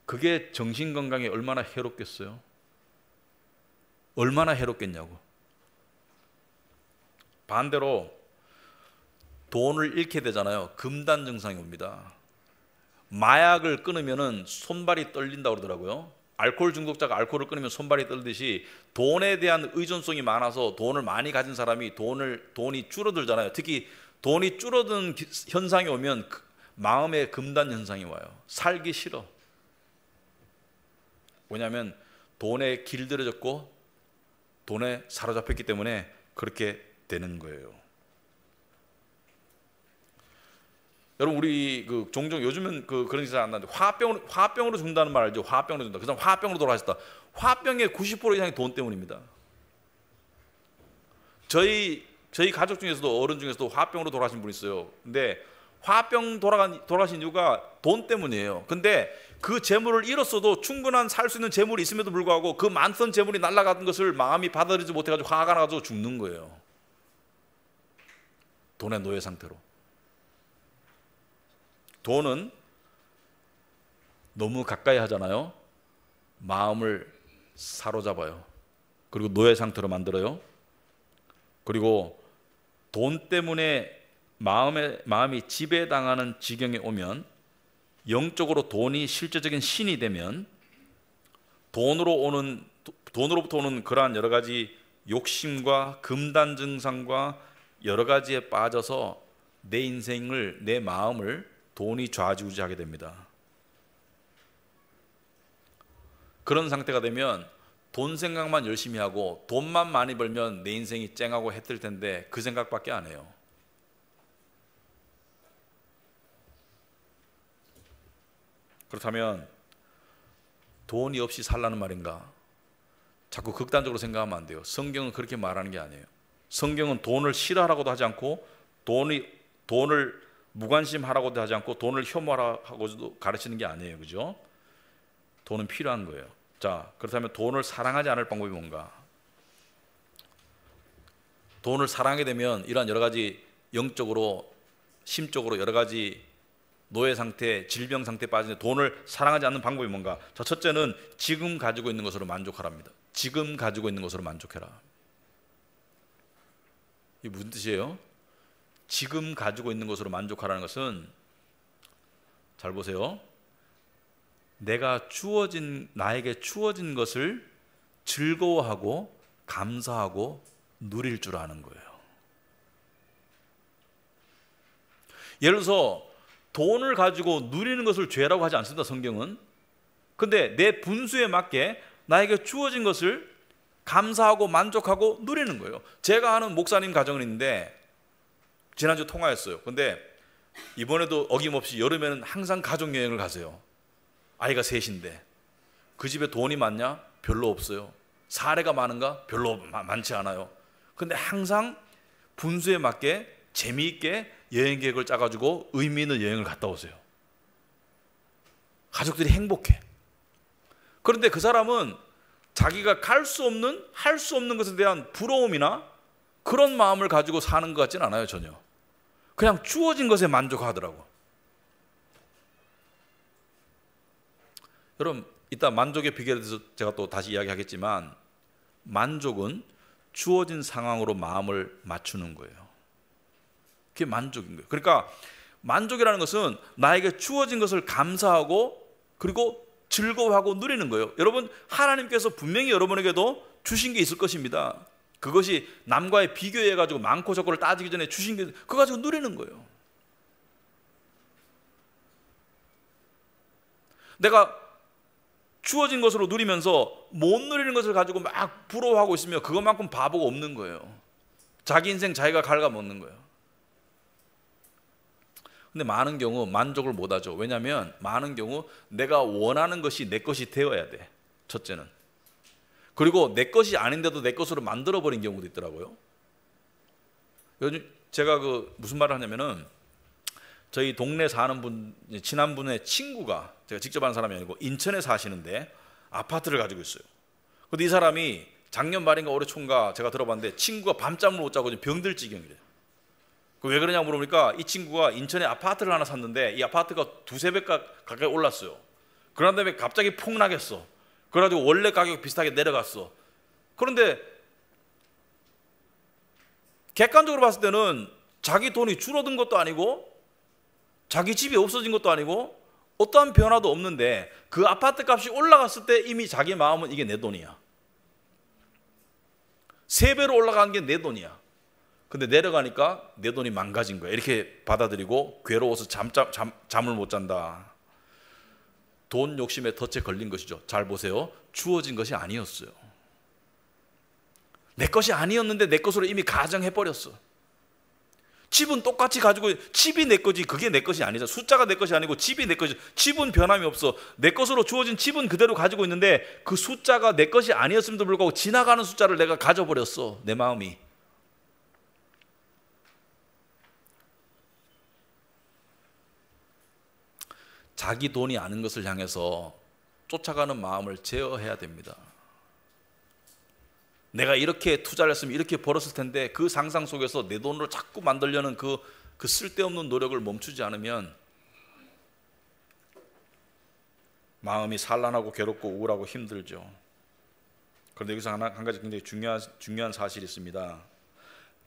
그게 정신건강에 얼마나 해롭겠어요? 얼마나 해롭겠냐고. 반대로 돈을 잃게 되잖아요. 금단 증상이 옵니다. 마약을 끊으면은 손발이 떨린다고 그러더라고요. 알코올 중독자가 알코올을 끊으면 손발이 떨듯이 돈에 대한 의존성이 많아서 돈을 많이 가진 사람이 돈이 줄어들잖아요. 특히 돈이 줄어든 현상이 오면 마음에 금단 현상이 와요. 살기 싫어. 왜냐하면 돈에 길들여졌고 돈에 사로잡혔기 때문에 그렇게 되는 거예요. 여러분, 우리 종종 요즘은 그런 기사 안 나는데 화병으로 죽는다는 말 알죠? 화병으로 죽는다. 그 사람 화병으로 돌아가셨다. 화병의 90% 이상이 돈 때문입니다. 저희 가족 중에서도 어른 중에서도 화병으로 돌아가신 분 있어요. 근데 화병 돌아가신 이유가 돈 때문이에요. 근데 그 재물을 잃었어도 충분한 살 수 있는 재물이 있음에도 불구하고 그 많던 재물이 날아가는 것을 마음이 받아들이지 못해가지고 화가 나가지고 죽는 거예요. 돈의 노예 상태로. 돈은 너무 가까이 하잖아요. 마음을 사로잡아요. 그리고 노예 상태로 만들어요. 그리고 돈 때문에 마음이 지배당하는 지경에 오면, 영적으로 돈이 실제적인 신이 되면 돈으로부터 오는 그러한 여러 가지 욕심과 금단 증상과 여러 가지에 빠져서 내 인생을, 내 마음을 돈이 좌지우지하게 됩니다. 그런 상태가 되면 돈 생각만 열심히 하고 돈만 많이 벌면 내 인생이 쨍하고 해뜰 텐데 그 생각밖에 안 해요. 그렇다면 돈이 없이 살라는 말인가? 자꾸 극단적으로 생각하면 안 돼요. 성경은 그렇게 말하는 게 아니에요. 성경은 돈을 싫어하라고도 하지 않고 돈을 무관심하라고도 하지 않고 돈을 혐오하라고도 가르치는 게 아니에요. 그죠? 돈은 필요한 거예요. 자, 그렇다면 돈을 사랑하지 않을 방법이 뭔가? 돈을 사랑하게 되면 이러한 여러 가지 영적으로, 심적으로 여러 가지 노예 상태, 질병 상태에 빠지는데 돈을 사랑하지 않는 방법이 뭔가? 자, 첫째는 지금 가지고 있는 것으로 만족하랍니다. 지금 가지고 있는 것으로 만족해라. 이게 무슨 뜻이에요? 지금 가지고 있는 것으로 만족하라는 것은, 잘 보세요. 나에게 주어진 것을 즐거워하고 감사하고 누릴 줄 아는 거예요. 예를 들어서 돈을 가지고 누리는 것을 죄라고 하지 않습니다, 성경은. 근데 내 분수에 맞게 나에게 주어진 것을 감사하고 만족하고 누리는 거예요. 제가 아는 목사님 가정은 있는데 지난주 통화했어요. 근데 이번에도 어김없이 여름에는 항상 가족여행을 가세요. 아이가 셋인데 그 집에 돈이 많냐? 별로 없어요. 사례가 많은가? 별로 많지 않아요. 근데 항상 분수에 맞게 재미있게 여행 계획을 짜가지고 의미 있는 여행을 갔다 오세요. 가족들이 행복해. 그런데 그 사람은 자기가 할 수 없는 것에 대한 부러움이나 그런 마음을 가지고 사는 것 같지는 않아요, 전혀. 그냥 주어진 것에 만족하더라고. 여러분, 이따 만족의 비결에 대해서 제가 또 다시 이야기하겠지만, 만족은 주어진 상황으로 마음을 맞추는 거예요. 그게 만족인 거예요. 그러니까 만족이라는 것은 나에게 주어진 것을 감사하고 그리고 즐거워하고 누리는 거예요. 여러분, 하나님께서 분명히 여러분에게도 주신 게 있을 것입니다. 그것이 남과의 비교해가지고 많고 적고를 따지기 전에 주신 게, 그거 가지고 누리는 거예요. 내가 주어진 것으로 누리면서 못 누리는 것을 가지고 막 부러워하고 있으면 그것만큼 바보가 없는 거예요. 자기 인생 자기가 갉아먹는 거예요. 근데 많은 경우 만족을 못하죠. 왜냐하면 많은 경우 내가 원하는 것이 내 것이 되어야 돼. 첫째는. 그리고 내 것이 아닌데도 내 것으로 만들어버린 경우도 있더라고요. 요즘 제가 무슨 말을 하냐면은, 저희 동네 사는 분, 친한 분의 친구가, 제가 직접 아는 사람이 아니고 인천에 사시는데 아파트를 가지고 있어요. 근데 이 사람이 작년 말인가 올해 초인가 제가 들어봤는데 친구가 밤잠을 못 자고 병들 지경이래요. 왜 그러냐고 물어보니까 이 친구가 인천에 아파트를 하나 샀는데 이 아파트가 두세 배 가까이 올랐어요. 그런 다음에 갑자기 폭락했어. 그래가지고 원래 가격 비슷하게 내려갔어. 그런데 객관적으로 봤을 때는 자기 돈이 줄어든 것도 아니고 자기 집이 없어진 것도 아니고 어떠한 변화도 없는데, 그 아파트 값이 올라갔을 때 이미 자기 마음은 이게 내 돈이야. 3배로 올라간 게 내 돈이야. 근데 내려가니까 내 돈이 망가진 거야. 이렇게 받아들이고 괴로워서 잠을 못 잔다. 돈 욕심에 덫에 걸린 것이죠. 잘 보세요. 주어진 것이 아니었어요. 내 것이 아니었는데 내 것으로 이미 가정해버렸어. 집은 똑같이 가지고, 집이 내 거지 그게 내 것이 아니잖아. 숫자가 내 것이 아니고 집이 내 것이. 집은 변함이 없어. 내 것으로 주어진 집은 그대로 가지고 있는데 그 숫자가 내 것이 아니었음에도 불구하고 지나가는 숫자를 내가 가져버렸어. 내 마음이. 자기 돈이 아닌 것을 향해서 쫓아가는 마음을 제어해야 됩니다. 내가 이렇게 투자를 했으면 이렇게 벌었을 텐데 그 상상 속에서 내 돈으로 자꾸 만들려는 그 쓸데없는 노력을 멈추지 않으면 마음이 산란하고 괴롭고 우울하고 힘들죠. 그런데 여기서 한 가지 굉장히 중요한 사실이 있습니다.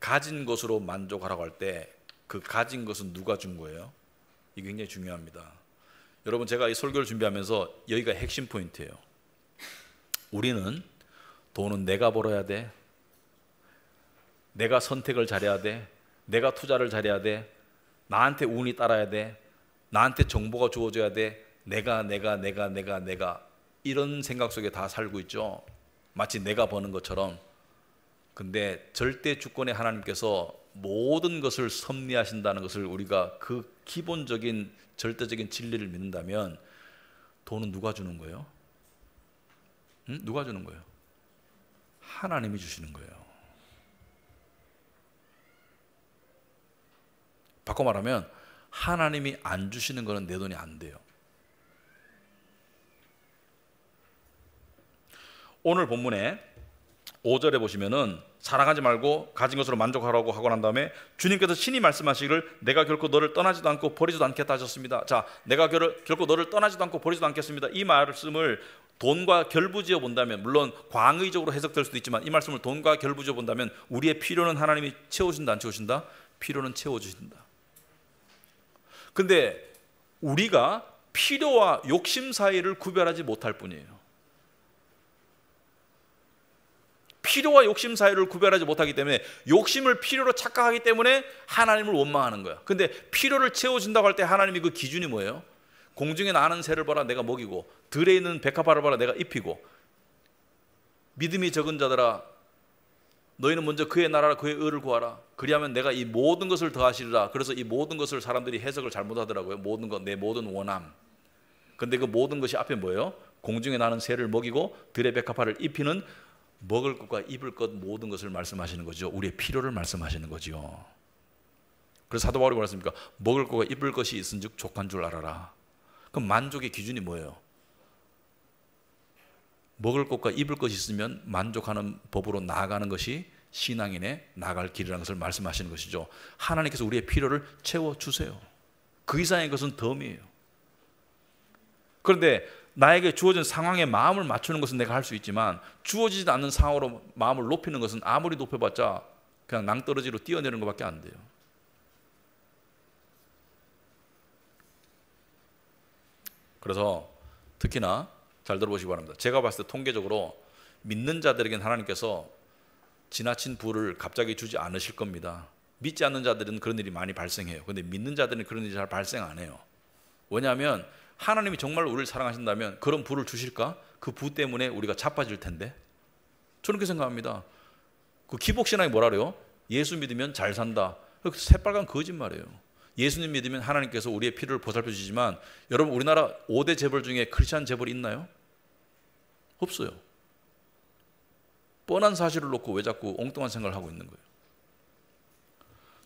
가진 것으로 만족하라고 할 때 그 가진 것은 누가 준 거예요? 이게 굉장히 중요합니다. 여러분, 제가 이 설교를 준비하면서 여기가 핵심 포인트예요. 우리는 돈은 내가 벌어야 돼. 내가 선택을 잘해야 돼. 내가 투자를 잘해야 돼. 나한테 운이 따라야 돼. 나한테 정보가 주어져야 돼. 내가 이런 생각 속에 다 살고 있죠. 마치 내가 버는 것처럼. 근데 절대 주권의 하나님께서 모든 것을 섭리하신다는 것을 우리가 그 기본적인 절대적인 진리를 믿는다면 돈은 누가 주는 거예요? 누가 주는 거예요? 하나님이 주시는 거예요. 바꿔 말하면 하나님이 안 주시는 거는 내 돈이 안 돼요. 오늘 본문에 5절에 보시면은 사랑하지 말고 가진 것으로 만족하라고 하고 난 다음에 주님께서 친히 말씀하시기를 내가 결코 너를 떠나지도 않고 버리지도 않겠다 하셨습니다. 자, 내가 결코 너를 떠나지도 않고 버리지도 않겠습니다. 이 말씀을 돈과 결부지어 본다면, 물론 광의적으로 해석될 수도 있지만 이 말씀을 돈과 결부지어 본다면 우리의 필요는 하나님이 채워준다, 안 채워준다? 필요는 채워주신다. 근데 우리가 필요와 욕심 사이를 구별하지 못할 뿐이에요. 필요와 욕심 사이를 구별하지 못하기 때문에 욕심을 필요로 착각하기 때문에 하나님을 원망하는 거야. 근데 필요를 채워준다고 할 때 하나님이 그 기준이 뭐예요? 공중에 나는 새를 봐라 내가 먹이고 들에 있는 백합화를 봐라 내가 입히고 믿음이 적은 자들아 너희는 먼저 그의 나라라 그의 의를 구하라 그리하면 내가 이 모든 것을 더하시리라. 그래서 이 모든 것을 사람들이 해석을 잘못하더라고요. 모든 것, 내 모든 원함. 근데 그 모든 것이 앞에 뭐예요? 공중에 나는 새를 먹이고 들의 백합화를 입히는 먹을 것과 입을 것 모든 것을 말씀하시는 거죠. 우리의 필요를 말씀하시는 거죠. 그래서 사도 바울이 말했습니까? 먹을 것과 입을 것이 있은즉 족한 줄 알아라. 그럼 만족의 기준이 뭐예요? 먹을 것과 입을 것이 있으면 만족하는 법으로 나아가는 것이 신앙인의 나갈 길이라는 것을 말씀하시는 것이죠. 하나님께서 우리의 필요를 채워주세요. 그 이상의 것은 덤이에요. 그런데 나에게 주어진 상황에 마음을 맞추는 것은 내가 할 수 있지만 주어지지 않는 상황으로 마음을 높이는 것은 아무리 높여봤자 그냥 낭떠러지로 뛰어내리는 것밖에 안 돼요. 그래서 특히나 잘 들어보시기 바랍니다. 제가 봤을 때 통계적으로 믿는 자들에게는 하나님께서 지나친 부를 갑자기 주지 않으실 겁니다. 믿지 않는 자들은 그런 일이 많이 발생해요. 그런데 믿는 자들은 그런 일이 잘 발생 안 해요. 왜냐하면 하나님이 정말로 우리를 사랑하신다면 그런 부를 주실까? 그 부 때문에 우리가 자빠질 텐데. 저는 그렇게 생각합니다. 그 기복신앙이 뭐라 그래요? 예수 믿으면 잘 산다. 새빨간 거짓말이에요. 예수님 믿으면 하나님께서 우리의 필요를 보살펴 주시지만 여러분 우리나라 5대 재벌 중에 크리스찬 재벌이 있나요? 없어요. 뻔한 사실을 놓고 왜 자꾸 엉뚱한 생각을 하고 있는 거예요?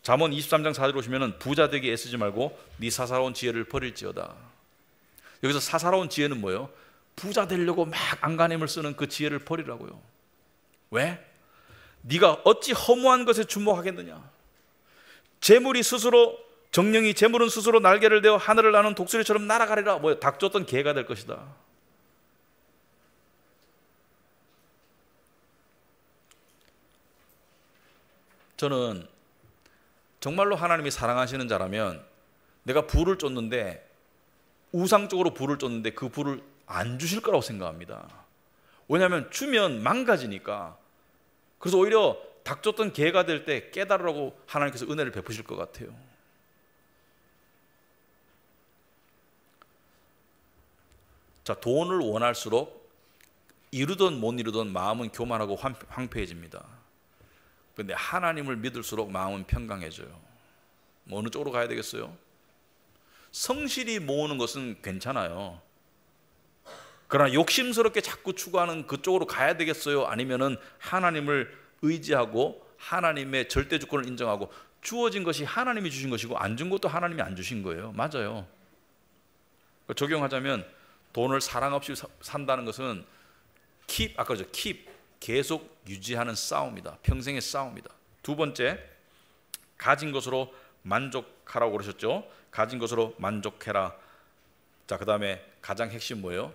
잠언 23장 4절 보시면 부자 되게 애쓰지 말고 네 사사로운 지혜를 버릴지어다. 여기서 사사로운 지혜는 뭐예요? 부자 되려고 막 안간힘을 쓰는 그 지혜를 버리라고요. 왜? 네가 어찌 허무한 것에 주목하겠느냐? 재물은 스스로 날개를 대어 하늘을 나는 독수리처럼 날아가리라. 뭐예요? 닭 쫓던 개가 될 것이다. 저는 정말로 하나님이 사랑하시는 자라면 내가 부를 쫓는데 우상적으로 부를 쫓는데 그 부를 안 주실 거라고 생각합니다. 왜냐하면 주면 망가지니까. 그래서 오히려 닭 쫓던 개가 될 때 깨달으라고 하나님께서 은혜를 베푸실 것 같아요. 자, 돈을 원할수록 이루든 못 이루든 마음은 교만하고 황폐해집니다. 그런데 하나님을 믿을수록 마음은 평강해져요. 뭐 어느 쪽으로 가야 되겠어요? 성실히 모으는 것은 괜찮아요. 그러나 욕심스럽게 자꾸 추구하는 그쪽으로 가야 되겠어요? 아니면은 하나님을 의지하고 하나님의 절대 주권을 인정하고 주어진 것이 하나님이 주신 것이고 안 준 것도 하나님이 안 주신 거예요. 맞아요. 적용하자면 돈을 사랑 없이 산다는 것은 keep 계속 유지하는 싸움이다. 평생의 싸움이다. 두 번째, 가진 것으로 만족하라고 그러셨죠. 가진 것으로 만족해라. 자, 그 다음에 가장 핵심 뭐예요?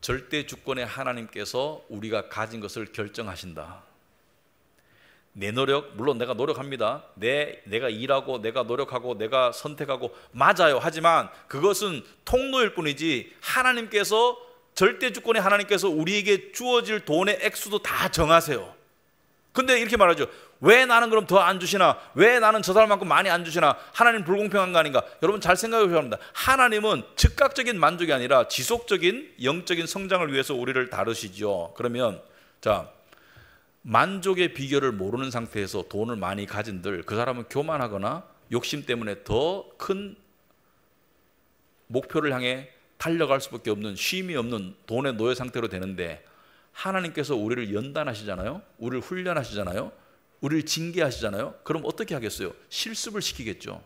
절대 주권의 하나님께서 우리가 가진 것을 결정하신다. 내 노력, 물론 내가 노력합니다. 내가 일하고 내가 노력하고 내가 선택하고 맞아요. 하지만 그것은 통로일 뿐이지 하나님께서 절대 주권의 하나님께서 우리에게 주어질 돈의 액수도 다 정하세요. 근데 이렇게 말하죠. 왜 나는 그럼 더 안 주시나? 왜 나는 저 사람만큼 많이 안 주시나? 하나님 불공평한 거 아닌가? 여러분 잘 생각해 보셔야 합니다. 하나님은 즉각적인 만족이 아니라 지속적인 영적인 성장을 위해서 우리를 다루시죠. 그러면 자, 만족의 비결을 모르는 상태에서 돈을 많이 가진들, 그 사람은 교만하거나 욕심 때문에 더 큰 목표를 향해 달려갈 수밖에 없는, 쉼이 없는 돈의 노예 상태로 되는데, 하나님께서 우리를 연단하시잖아요. 우리를 훈련하시잖아요. 우리를 징계하시잖아요. 그럼 어떻게 하겠어요? 실습을 시키겠죠.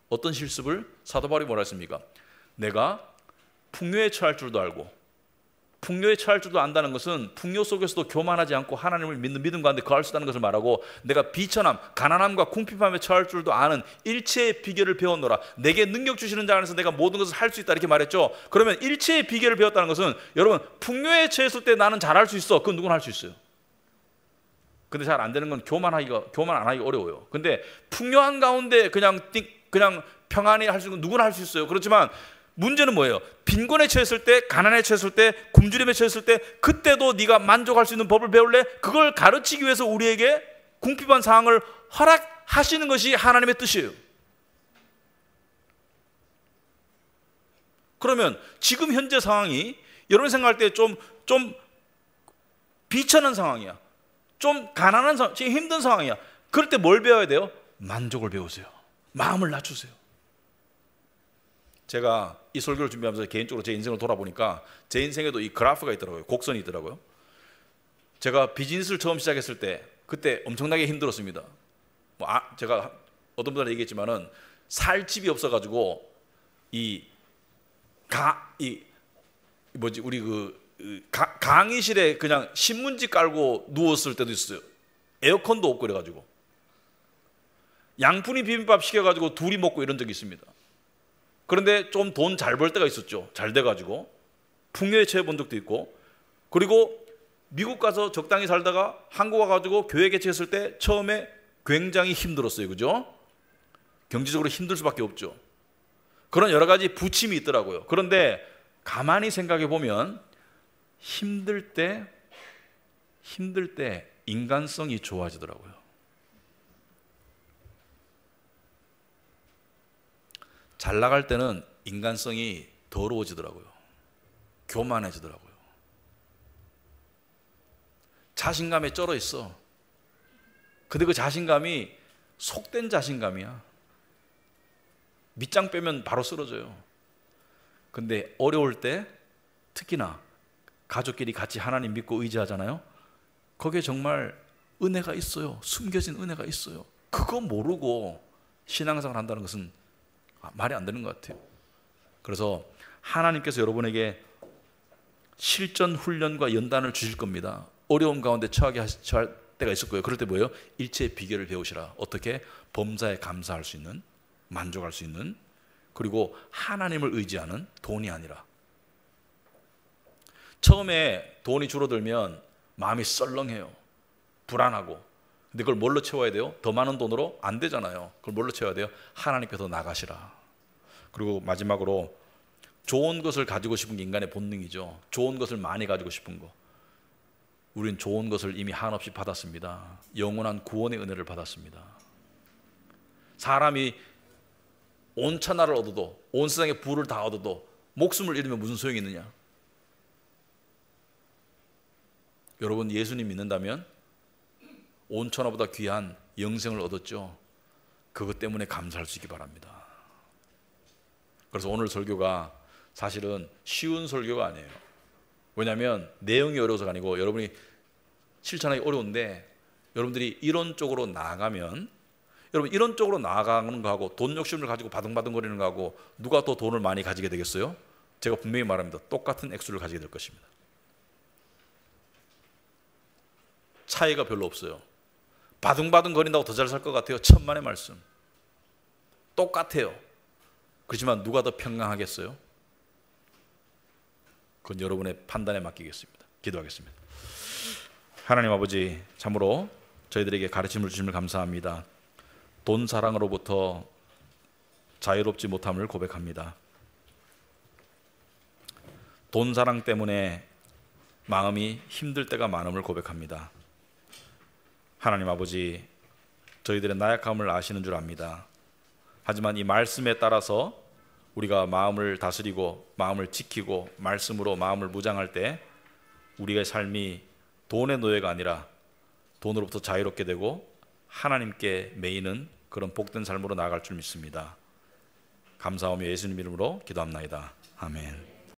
어떤 실습을? 사도 바울이 뭐라 했습니까? 내가 풍요에 처할 줄도 알고, 풍요에 처할 줄도 안다는 것은 풍요 속에서도 교만하지 않고 하나님을 믿는 믿음 가운데 거할 수 있다는 것을 말하고, 내가 비천함, 가난함과 궁핍함에 처할 줄도 아는 일체의 비결을 배웠노라. 내게 능력 주시는 자 안에서 내가 모든 것을 할 수 있다, 이렇게 말했죠. 그러면 일체의 비결을 배웠다는 것은, 여러분 풍요에 처했을 때 나는 잘할 수 있어. 그건 누구나 할 수 있어요. 근데 잘 안 되는 건 교만 안 하기 어려워요. 근데 풍요한 가운데 그냥 평안히 할 수 있는 건 누구나 할 수 있어요. 그렇지만 문제는 뭐예요? 빈곤에 처했을 때, 가난에 처했을 때, 굶주림에 처했을 때, 그때도 네가 만족할 수 있는 법을 배울래? 그걸 가르치기 위해서 우리에게 궁핍한 상황을 허락하시는 것이 하나님의 뜻이에요. 그러면 지금 현재 상황이 여러분 생각할 때 좀 비천한 상황이야. 좀 가난한 상황, 지금 힘든 상황이야. 그럴 때 뭘 배워야 돼요? 만족을 배우세요. 마음을 낮추세요. 제가 이 설교를 준비하면서 개인적으로 제 인생을 돌아보니까 제 인생에도 이 그래프가 있더라고요. 곡선이 있더라고요. 제가 비즈니스를 처음 시작했을 때 그때 엄청나게 힘들었습니다. 제가 어떤 분들한테 얘기했지만은 살 집이 없어가지고 강의실에 그냥 신문지 깔고 누웠을 때도 있어요. 에어컨도 없고 그래가지고 양푼이 비빔밥 시켜가지고 둘이 먹고 이런 적이 있습니다. 그런데 좀 돈 잘 벌 때가 있었죠. 잘 돼가지고 풍요에 처해 본 적도 있고, 그리고 미국 가서 적당히 살다가 한국 와가지고 교회 개척했을 때 처음에 굉장히 힘들었어요. 그죠? 경제적으로 힘들 수밖에 없죠. 그런 여러 가지 부침이 있더라고요. 그런데 가만히 생각해 보면 힘들 때 인간성이 좋아지더라고요. 잘 나갈 때는 인간성이 더러워지더라고요. 교만해지더라고요. 자신감에 쩔어 있어. 근데 그 자신감이 속된 자신감이야. 밑장 빼면 바로 쓰러져요. 근데 어려울 때 특히나 가족끼리 같이 하나님 믿고 의지하잖아요. 거기에 정말 은혜가 있어요. 숨겨진 은혜가 있어요. 그거 모르고 신앙생활 한다는 것은 말이 안 되는 것 같아요. 그래서 하나님께서 여러분에게 실전 훈련과 연단을 주실 겁니다. 어려움 가운데 처할 때가 있을 거예요. 그럴 때 뭐예요? 일체의 비결을 배우시라. 어떻게? 범사에 감사할 수 있는, 만족할 수 있는, 그리고 하나님을 의지하는, 돈이 아니라. 처음에 돈이 줄어들면 마음이 썰렁해요. 불안하고. 근데 그걸 뭘로 채워야 돼요? 더 많은 돈으로? 안 되잖아요. 그걸 뭘로 채워야 돼요? 하나님께서 나가시라. 그리고 마지막으로 좋은 것을 가지고 싶은 게 인간의 본능이죠. 좋은 것을 많이 가지고 싶은 거. 우린 좋은 것을 이미 한없이 받았습니다. 영원한 구원의 은혜를 받았습니다. 사람이 온 천하를 얻어도, 온 세상의 부를 다 얻어도 목숨을 잃으면 무슨 소용이 있느냐? 여러분 예수님 믿는다면 온 천하보다 귀한 영생을 얻었죠. 그것 때문에 감사할 수 있기 바랍니다. 그래서 오늘 설교가 사실은 쉬운 설교가 아니에요. 왜냐하면 내용이 어려워서가 아니고 여러분이 실천하기 어려운데, 여러분들이 이론적으로 나아가면, 여러분 이론적으로 나아가는 거하고 돈 욕심을 가지고 바둥바둥 거리는 거하고 누가 더 돈을 많이 가지게 되겠어요? 제가 분명히 말합니다. 똑같은 액수를 가지게 될 것입니다. 차이가 별로 없어요. 바둥바둥 거린다고 더 잘 살 것 같아요? 천만의 말씀. 똑같아요. 그렇지만 누가 더 평강하겠어요? 그건 여러분의 판단에 맡기겠습니다. 기도하겠습니다. 하나님 아버지, 참으로 저희들에게 가르침을 주심을 감사합니다. 돈 사랑으로부터 자유롭지 못함을 고백합니다. 돈 사랑 때문에 마음이 힘들 때가 많음을 고백합니다. 하나님 아버지, 저희들의 나약함을 아시는 줄 압니다. 하지만 이 말씀에 따라서 우리가 마음을 다스리고 마음을 지키고 말씀으로 마음을 무장할 때 우리의 삶이 돈의 노예가 아니라 돈으로부터 자유롭게 되고 하나님께 매이는 그런 복된 삶으로 나아갈 줄 믿습니다. 감사하며 예수님 이름으로 기도합나이다. 아멘.